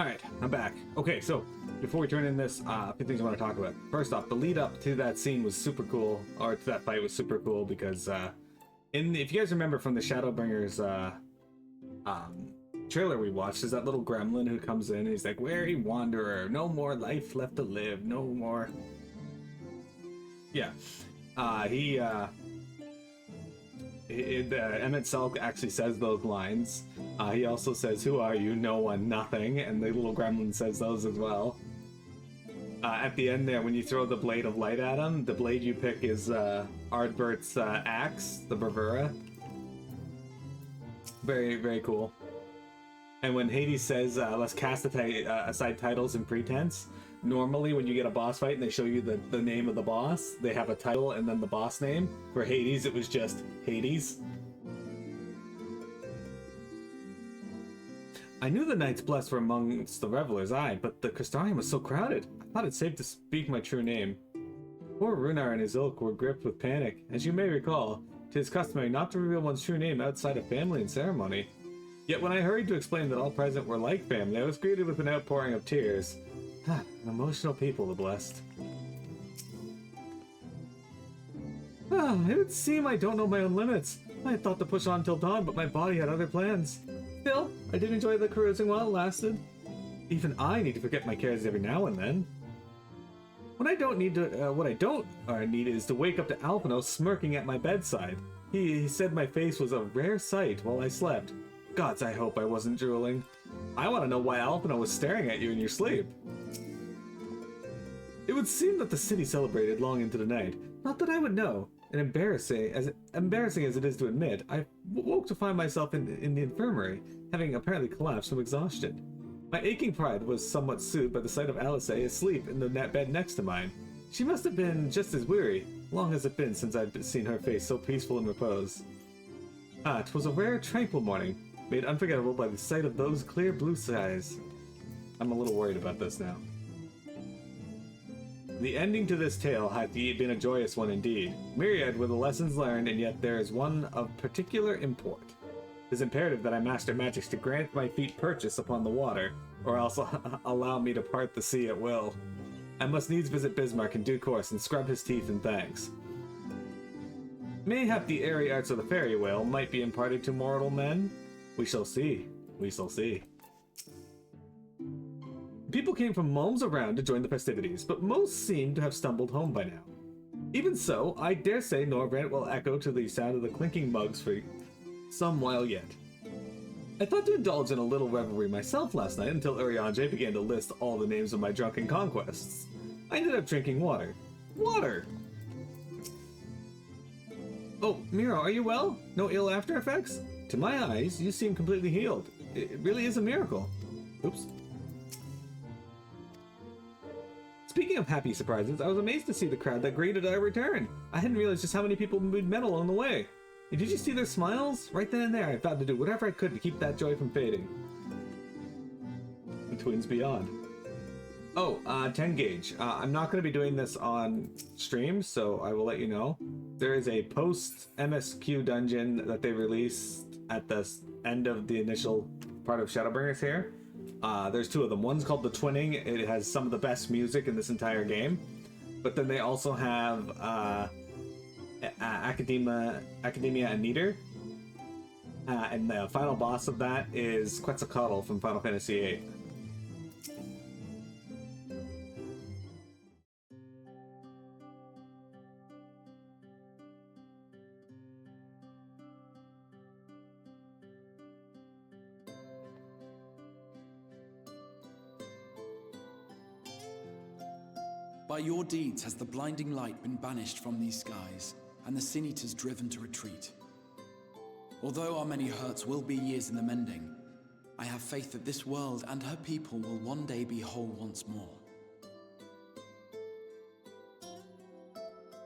Alright, I'm back. Okay, so before we turn in this, a few things I want to talk about. First off, the lead up to that scene was super cool, or to that fight was super cool because if you guys remember from the Shadowbringers trailer we watched, there's that little gremlin who comes in and he's like, "Weary wanderer, no more life left to live, no more." Yeah. Emmett Selk actually says those lines. He also says, "Who are you? No one, nothing," and the little gremlin says those as well. At the end there, when you throw the blade of light at him, the blade you pick is Ardbert's axe, the bravura. Very, very cool. And when Hades says, "Let's cast aside titles and pretense," normally when you get a boss fight and they show you the name of the boss, they have a title and then the boss name. For Hades, it was just Hades. I knew the knights blessed were amongst the revelers, but the Crystarium was so crowded. I thought it safe to speak my true name. Poor Runar and his ilk were gripped with panic. As you may recall, 'tis customary not to reveal one's true name outside of family and ceremony. Yet when I hurried to explain that all present were like family, I was greeted with an outpouring of tears. An emotional people, the blessed. It would seem I don't know my own limits. I had thought to push on till dawn, but my body had other plans. Still, I did enjoy the cruising while it lasted. Even I need to forget my cares every now and then. What I don't need is to wake up to Alphino smirking at my bedside. He said my face was a rare sight while I slept. Gods, I hope I wasn't drooling. I want to know why Alphino was staring at you in your sleep. It would seem that the city celebrated long into the night. Not that I would know. And embarrassing as it is to admit, I woke to find myself in the infirmary, having apparently collapsed from exhaustion. My aching pride was somewhat soothed by the sight of Alice asleep in the bed next to mine. She must have been just as weary. Long has it been since I've seen her face so peaceful in repose. 'Twas a rare, tranquil morning, made unforgettable by the sight of those clear blue skies. I'm a little worried about this now. The ending to this tale hath been a joyous one indeed. Myriad were the lessons learned, and yet there is one of particular import. It is imperative that I master magics to grant my feet purchase upon the water, or else allow me to part the sea at will. I must needs visit Bismarck in due course and scrub his teeth in thanks. Mayhap the airy arts of the fairy whale might be imparted to mortal men. We shall see. We shall see. People came from homes around to join the festivities, but most seemed to have stumbled home by now. Even so, I dare say Norbrand will echo to the sound of the clinking mugs for some while yet. I thought to indulge in a little revelry myself last night until Urianger began to list all the names of my drunken conquests. I ended up drinking water. Water! Oh, Miro, are you well? No ill after effects? To my eyes, you seem completely healed. It really is a miracle. Oops. Speaking of happy surprises, I was amazed to see the crowd that greeted our return. I hadn't realized just how many people we'd met along the way. And did you see their smiles? Right then and there, I vowed to do whatever I could to keep that joy from fading. The twins beyond. Oh, 10 gauge. I'm not going to be doing this on stream, so I will let you know. There is a post-MSQ dungeon that they released at the end of the initial part of Shadowbringers here. There's two of them. One's called The Twinning. It has some of the best music in this entire game. But then they also have Academia and Neater. And the final boss of that is Quetzalcoatl from Final Fantasy VIII. By your deeds has the blinding light been banished from these skies, and the Sin Eaters driven to retreat. Although our many hurts will be years in the mending, I have faith that this world and her people will one day be whole once more.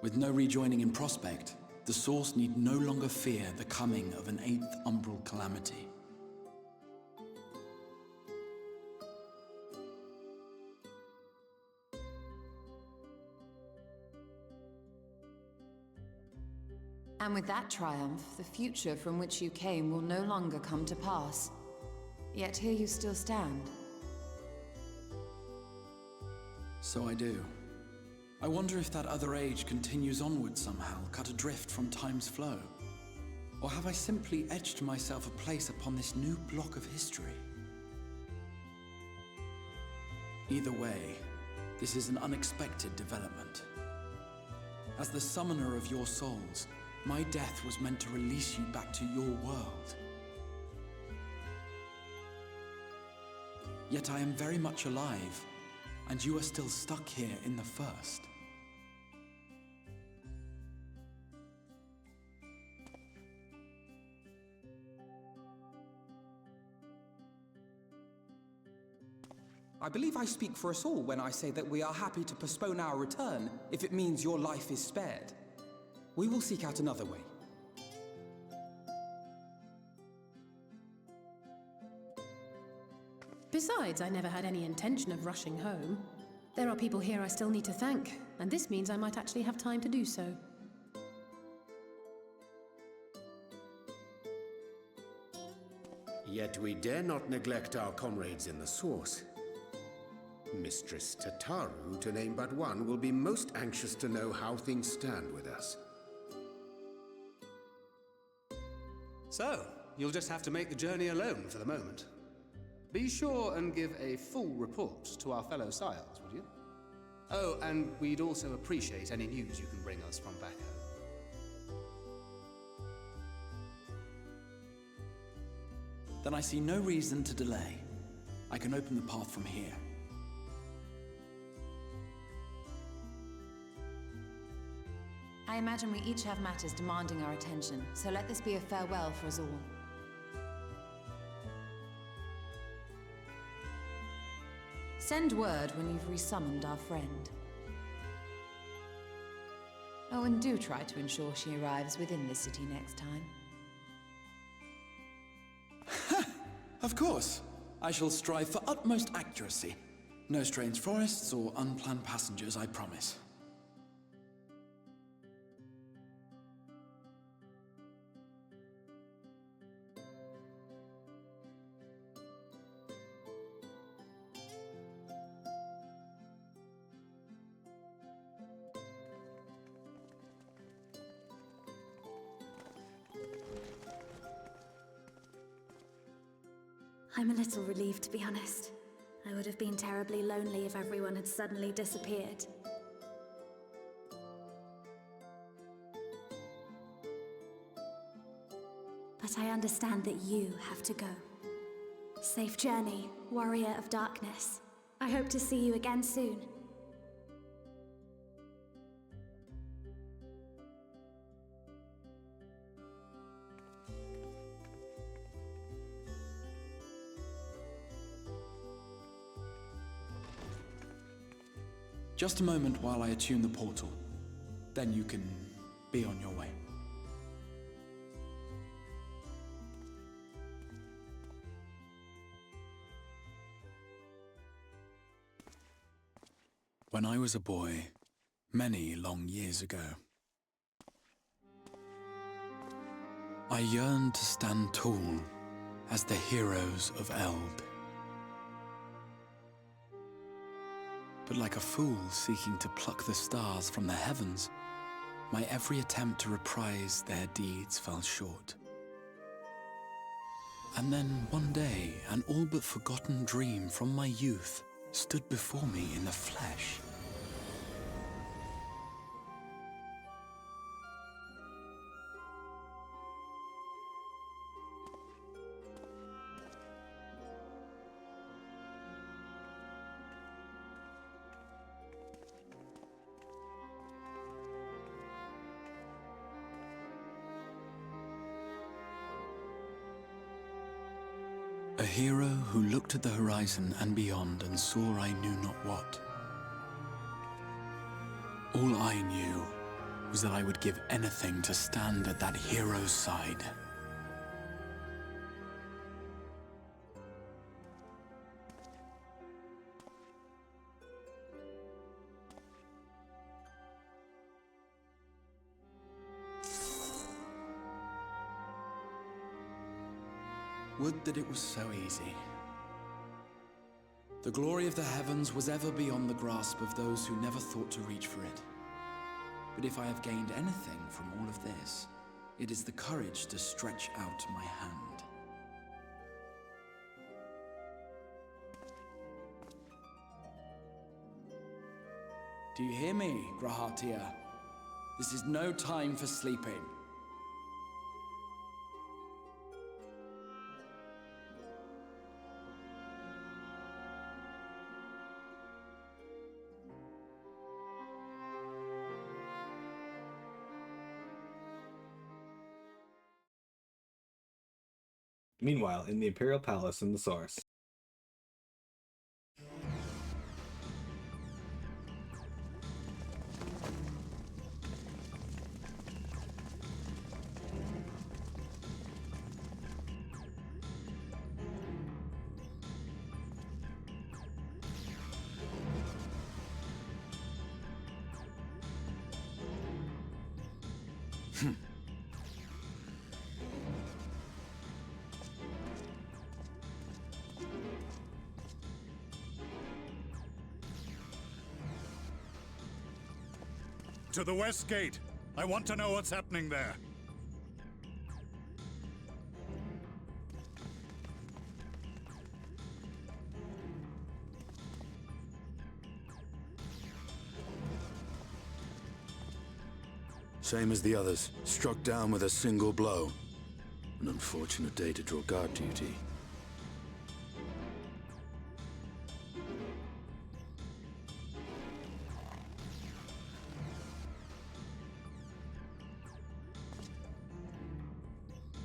With no rejoining in prospect, the Source need no longer fear the coming of an 8th umbral calamity. And with that triumph, the future from which you came will no longer come to pass. Yet here you still stand. So I do. I wonder if that other age continues onward somehow, cut adrift from time's flow. Or have I simply etched myself a place upon this new block of history? Either way, this is an unexpected development. As the summoner of your souls, my death was meant to release you back to your world. Yet I am very much alive, and you are still stuck here in the first. I believe I speak for us all when I say that we are happy to postpone our return if it means your life is spared. We will seek out another way. Besides, I never had any intention of rushing home. There are people here I still need to thank, and this means I might actually have time to do so. Yet we dare not neglect our comrades in the source. Mistress Tataru, to name but one, will be most anxious to know how things stand with us. So, you'll just have to make the journey alone for the moment. Be sure and give a full report to our fellow sires, would you? Oh, and we'd also appreciate any news you can bring us from back home. Then I see no reason to delay. I can open the path from here. I imagine we each have matters demanding our attention, so let this be a farewell for us all. Send word when you've resummoned our friend. Oh, and do try to ensure she arrives within the city next time. Of course. I shall strive for utmost accuracy. No strange forests or unplanned passengers, I promise. I'm a little relieved, to be honest. I would have been terribly lonely if everyone had suddenly disappeared. But I understand that you have to go. Safe journey, warrior of darkness. I hope to see you again soon. Just a moment while I attune the portal. Then you can be on your way. When I was a boy, many long years ago, I yearned to stand tall as the heroes of Elb. But like a fool seeking to pluck the stars from the heavens, my every attempt to reprise their deeds fell short. And then one day, an all but forgotten dream from my youth stood before me in the flesh. A hero who looked at the horizon and beyond and saw I knew not what. All I knew was that I would give anything to stand at that hero's side. Would that it was so easy. The glory of the heavens was ever beyond the grasp of those who never thought to reach for it. But if I have gained anything from all of this, it is the courage to stretch out my hand. Do you hear me, Grahatia? This is no time for sleeping. Meanwhile, in the Imperial Palace in the Source. To the West Gate. I want to know what's happening there. Same as the others. Struck down with a single blow. An unfortunate day to draw guard duty.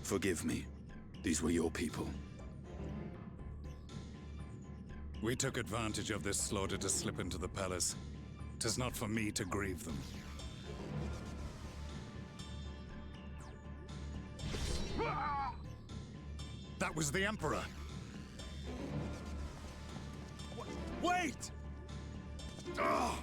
Forgive me. These were your people. We took advantage of this slaughter to slip into the palace. 'Tis not for me to grieve them. That was the Emperor! Wait! Ugh!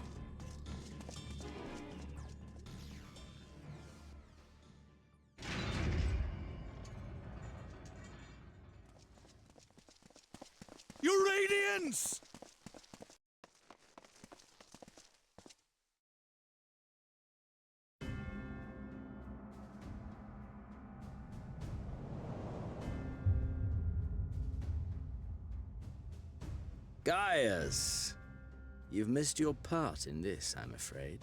Your Radiance! Gaius! You've missed your part in this, I'm afraid.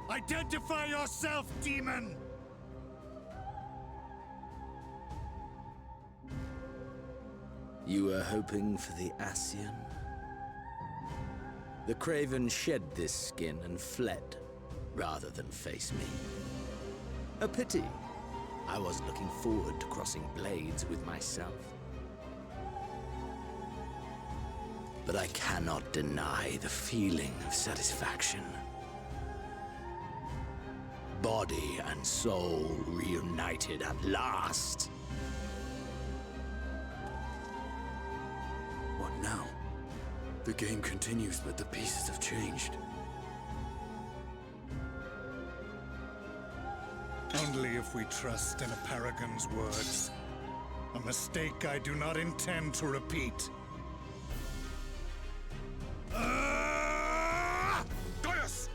Identify yourself, demon! You were hoping for the Ascian? The Craven shed this skin and fled, rather than face me. A pity. I was looking forward to crossing blades with myself. But I cannot deny the feeling of satisfaction. Body and soul reunited at last. What now? The game continues, but the pieces have changed. Only if we trust in a paragon's words. A mistake I do not intend to repeat. Gaius!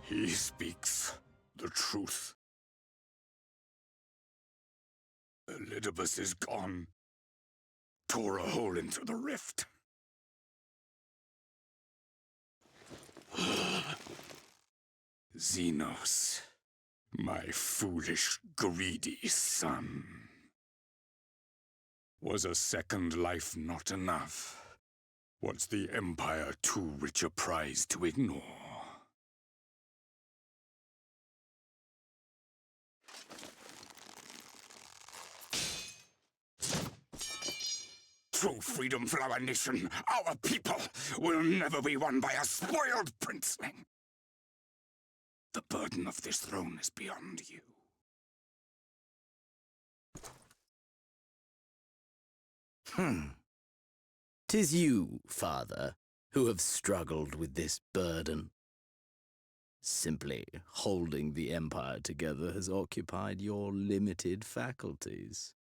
He speaks the truth. Elidibus is gone. Tore a hole into the rift. Xenos, my foolish, greedy son. Was a second life not enough? Was the Empire too rich a prize to ignore? True freedom for our nation, our people, will never be won by a spoiled princeling. The burden of this throne is beyond you. 'Tis you, father, who have struggled with this burden. Simply holding the Empire together has occupied your limited faculties.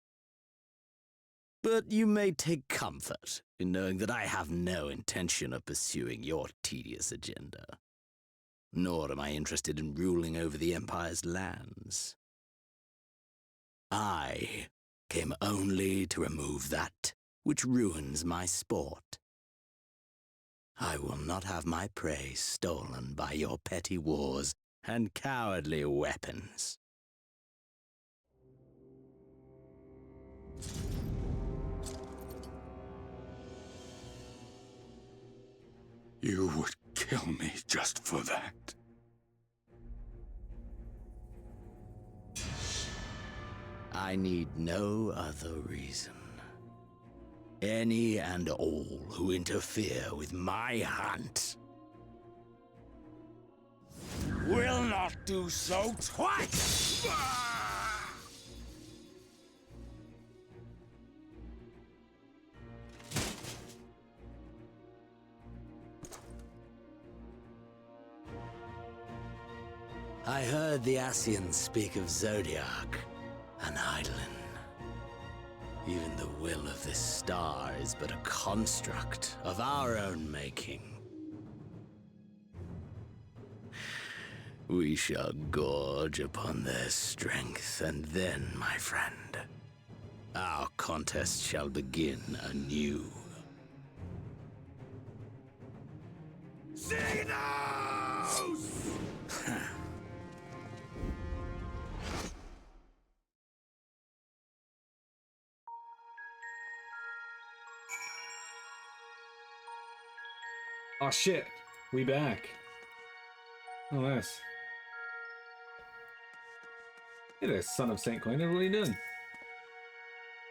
But you may take comfort in knowing that I have no intention of pursuing your tedious agenda. Nor am I interested in ruling over the Empire's lands. I came only to remove that which ruins my sport. I will not have my prey stolen by your petty wars and cowardly weapons. You would kill me just for that. I need no other reason. Any and all who interfere with my hunt will not do so twice! I heard the Ascians speak of Zodiac and Eidolon. Even the will of this star is but a construct of our own making. We shall gorge upon their strength, and then, my friend, our contest shall begin anew. Xenos! Oh shit, we back. Oh, nice. Hey there, son of Saint Coiner, what are you doing?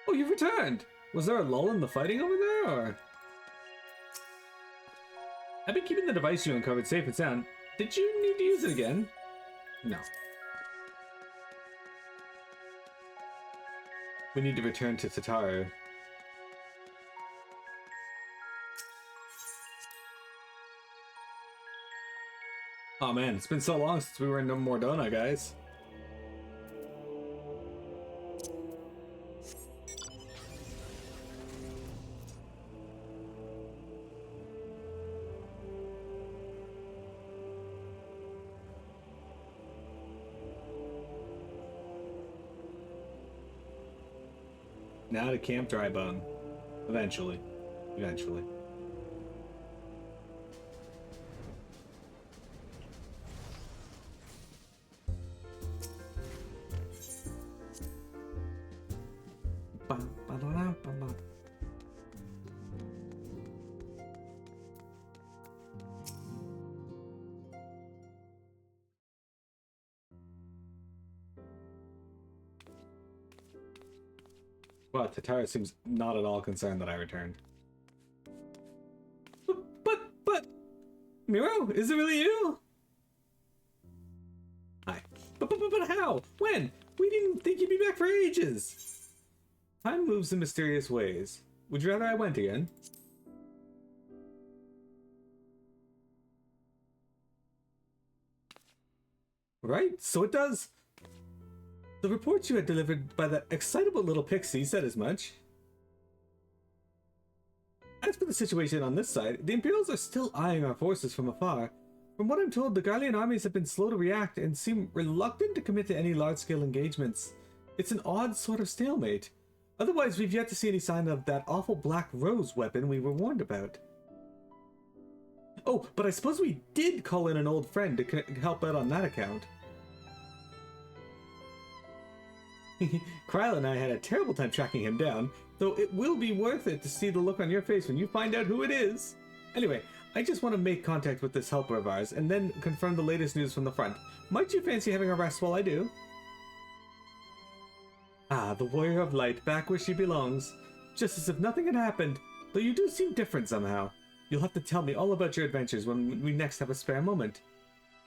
Oh, you've returned! Was there a lull in the fighting over there, or? I've been keeping the device you uncovered safe and sound. Did you need to use it again? No. We need to return to Tataru. Oh man, it's been so long since we were in Mordona, guys. Now to Camp Drybone. Eventually. Eventually. Wow, Tataru seems not at all concerned that I returned. But, Miro, is it really you? Hi. But how? When? We didn't think you'd be back for ages. Time moves in mysterious ways. Would you rather I went again? Right, so it does. The reports you had delivered by that excitable little pixie said as much. As for the situation on this side, the Imperials are still eyeing our forces from afar. From what I'm told, the Garlean armies have been slow to react and seem reluctant to commit to any large-scale engagements. It's an odd sort of stalemate. Otherwise, we've yet to see any sign of that awful Black Rose weapon we were warned about. Oh, but I suppose we did call in an old friend to help out on that account. Krile and I had a terrible time tracking him down, though it will be worth it to see the look on your face when you find out who it is. Anyway, I just want to make contact with this helper of ours, and then confirm the latest news from the front. Might you fancy having a rest while I do? Ah, the Warrior of Light, back where she belongs. Just as if nothing had happened, though you do seem different somehow. You'll have to tell me all about your adventures when we next have a spare moment.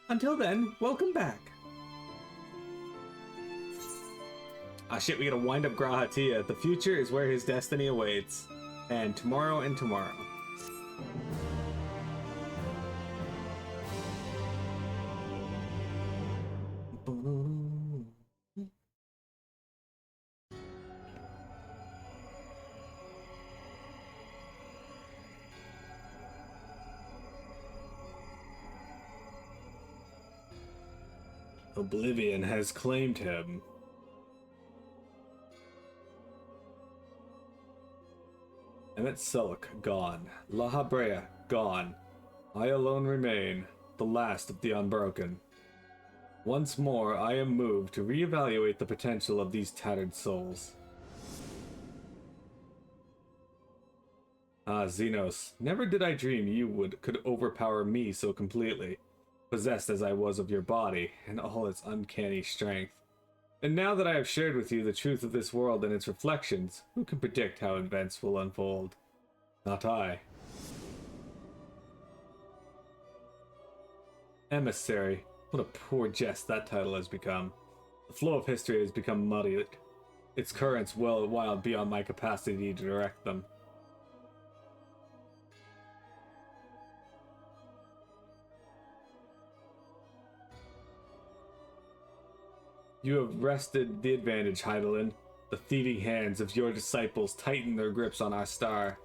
Until then, welcome back. Ah shit, we gotta wind up Grahatia. The future is where his destiny awaits. And tomorrow and tomorrow. Oblivion has claimed him. Emmett Sulk, gone. La Habrea, gone. I alone remain, the last of the unbroken. Once more, I am moved to reevaluate the potential of these tattered souls. Ah, Xenos, never did I dream you could overpower me so completely, possessed as I was of your body and all its uncanny strength. And now that I have shared with you the truth of this world and its reflections, who can predict how events will unfold? Not I. Emissary. What a poor jest that title has become. The flow of history has become muddy, its currents well wild beyond my capacity to direct them. You have wrested the advantage, Heidelin. The thieving hands of your disciples tighten their grips on our star.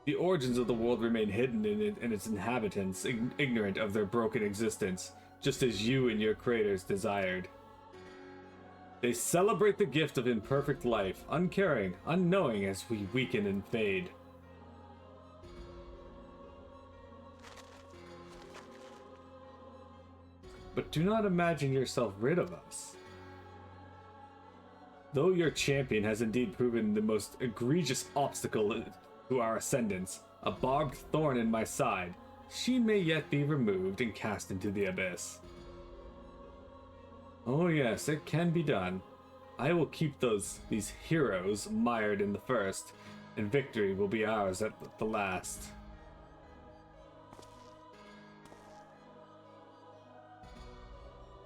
The origins of the world remain hidden in its inhabitants, ignorant of their broken existence, just as you and your creators desired. They celebrate the gift of imperfect life, uncaring, unknowing as we weaken and fade. But do not imagine yourself rid of us. Though your champion has indeed proven the most egregious obstacle to our ascendance, a barbed thorn in my side, she may yet be removed and cast into the abyss. Oh yes, it can be done. I will keep these heroes mired in the first, and victory will be ours at the last.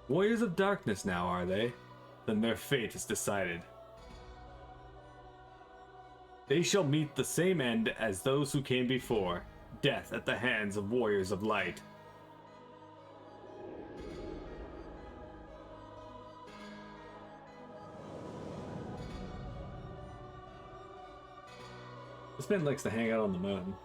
Warriors of Darkness now, are they? Then their fate is decided. They shall meet the same end as those who came before, death at the hands of Warriors of Light. This man likes to hang out on the mountain.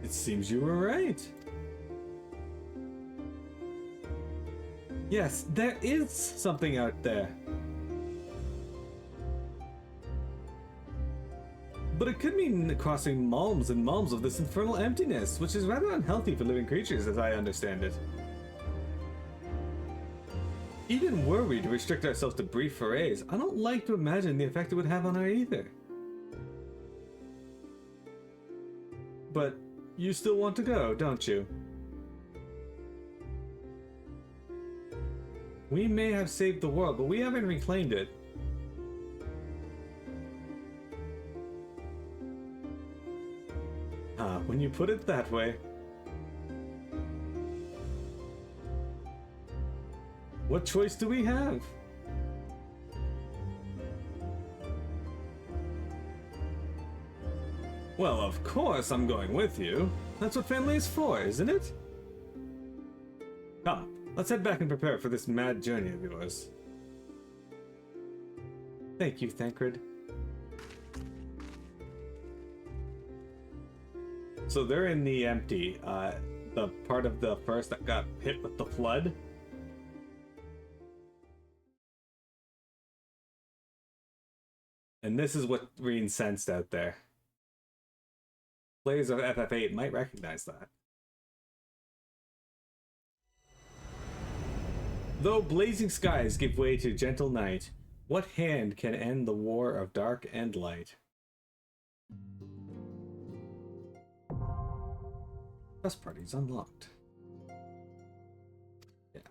It seems you were right. Yes, there is something out there. But it could mean crossing malms and malms of this infernal emptiness, which is rather unhealthy for living creatures, as I understand it. Even were we to restrict ourselves to brief forays, I don't like to imagine the effect it would have on our ether. But you still want to go, don't you? We may have saved the world, but we haven't reclaimed it. When you put it that way. What choice do we have? Well, of course I'm going with you. That's what family is for, isn't it? Come, let's head back and prepare for this mad journey of yours. Thank you, Thancred. So they're in the empty, the part of the first that got hit with the flood. And this is what Reen sensed out there. Players of FF8 might recognize that. Though blazing skies give way to gentle night, what hand can end the war of dark and light? Trust parties unlocked. Yeah.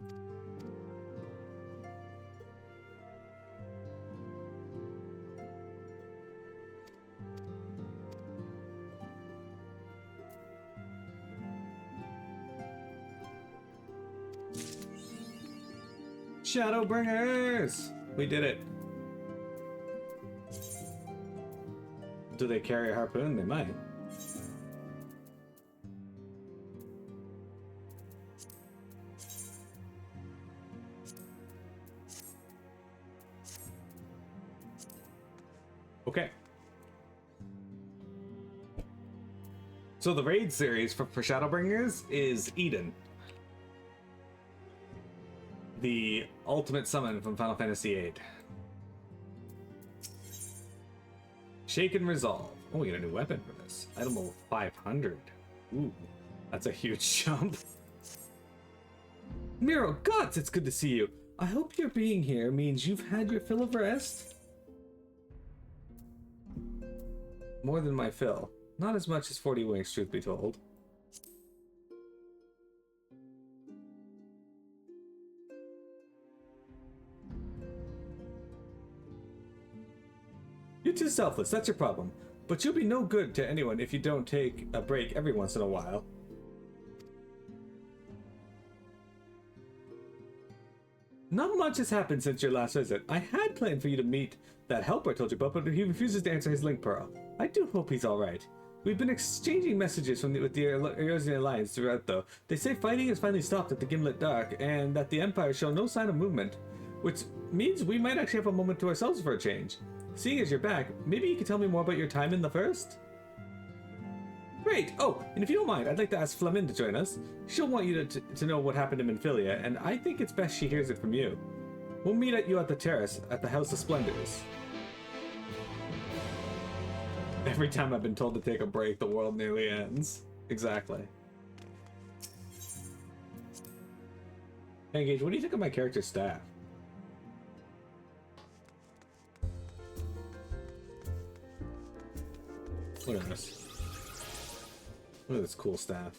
Shadowbringers! We did it. Do they carry a harpoon? They might. Okay. So the raid series for Shadowbringers is Eden. The ultimate summon from Final Fantasy VIII. Shaken Resolve. Oh, we get a new weapon for this. Item level 500. Ooh, that's a huge jump. Miro, Guts, it's good to see you. I hope your being here means you've had your fill of rest. More than my fill. Not as much as 40 winks, truth be told. You're too selfless, that's your problem. But you'll be no good to anyone if you don't take a break every once in a while. Not much has happened since your last visit. I had planned for you to meet that helper I told you about, but he refuses to answer his link pearl. I do hope he's alright. We've been exchanging messages with the Erosion Alliance throughout, though. They say fighting has finally stopped at the Gimlet Dark, and that the Empire show no sign of movement, which means we might actually have a moment to ourselves for a change. Seeing as you're back, maybe you could tell me more about your time in the First? Great! Oh, and if you don't mind, I'd like to ask Flamin to join us. She'll want you to know what happened to Minfilia, and I think it's best she hears it from you. We'll meet you at the terrace at the House of Splendors. Every time I've been told to take a break, the world nearly ends. Exactly. Hey, Gage, what do you think of my character's staff? Look at this. Look at this cool staff.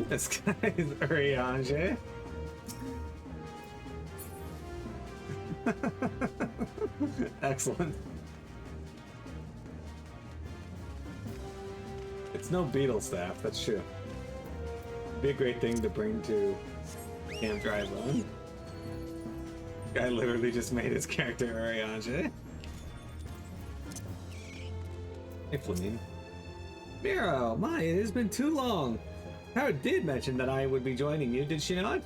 This guy is Urianger. Excellent. It's no beetle staff, that's true. Be a great thing to bring to Camp Dry Bone. Guy literally just made his character Urianger. Hey, Flamine. Miro, my, it has been too long. Howard did mention that I would be joining you, did she not?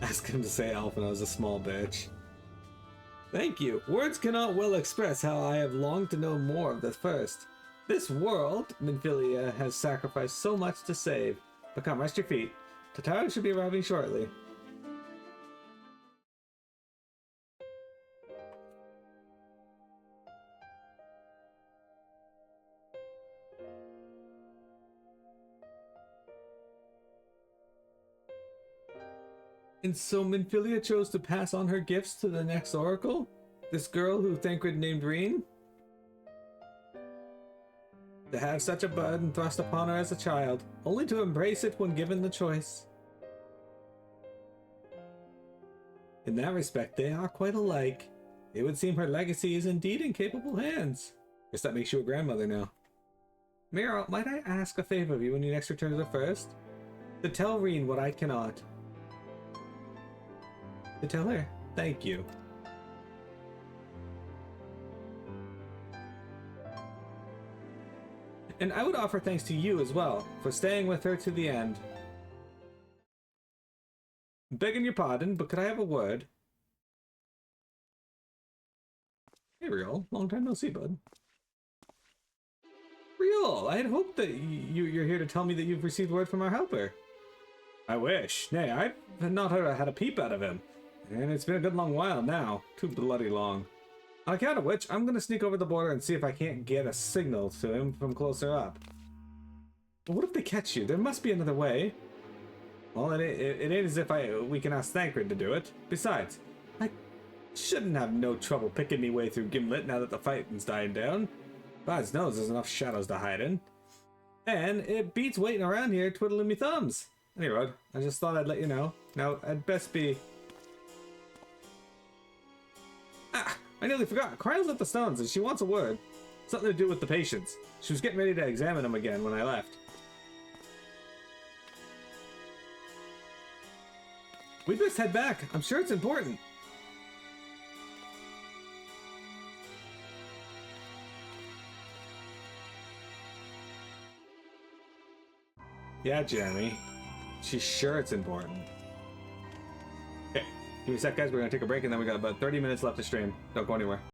Ask him to say Alphinaud is a small bitch. Thank you. Words cannot well express how I have longed to know more of the First. This world, Minfilia has sacrificed so much to save. But come, rest your feet. Tataru should be arriving shortly. And so Minfilia chose to pass on her gifts to the next oracle? This girl who Thancred named Reen? To have such a burden thrust upon her as a child, only to embrace it when given the choice. In that respect, they are quite alike. It would seem her legacy is indeed in capable hands. Guess that makes you a grandmother now. Miro, might I ask a favor of you when you next return to the First? To tell Reen what I cannot. To tell her, thank you. And I would offer thanks to you as well, for staying with her to the end. Begging your pardon, but could I have a word? Hey, Riol. Long time no see, bud. Riol, I had hoped that you're here to tell me that you've received word from our helper. I wish. Nay, I've not had a peep out of him. And it's been a good long while now. Too bloody long. On account of which, I'm gonna sneak over the border and see if I can't get a signal to him from closer up. But what if they catch you? There must be another way. Well, it ain't as if we can ask Thancred to do it. Besides, I shouldn't have no trouble picking me way through Gimlet now that the fighting's dying down. God knows there's enough shadows to hide in. And it beats waiting around here twiddling me thumbs. Anyway, I just thought I'd let you know. Now, I'd best be... I nearly forgot. Kryle's at the stones and she wants a word. Something to do with the patients. She was getting ready to examine them again when I left. We best head back. I'm sure it's important. Yeah, Jeremy. She's sure it's important. Okay, give me a sec, guys. We're gonna take a break and then we got about 30 minutes left to stream. Don't go anywhere.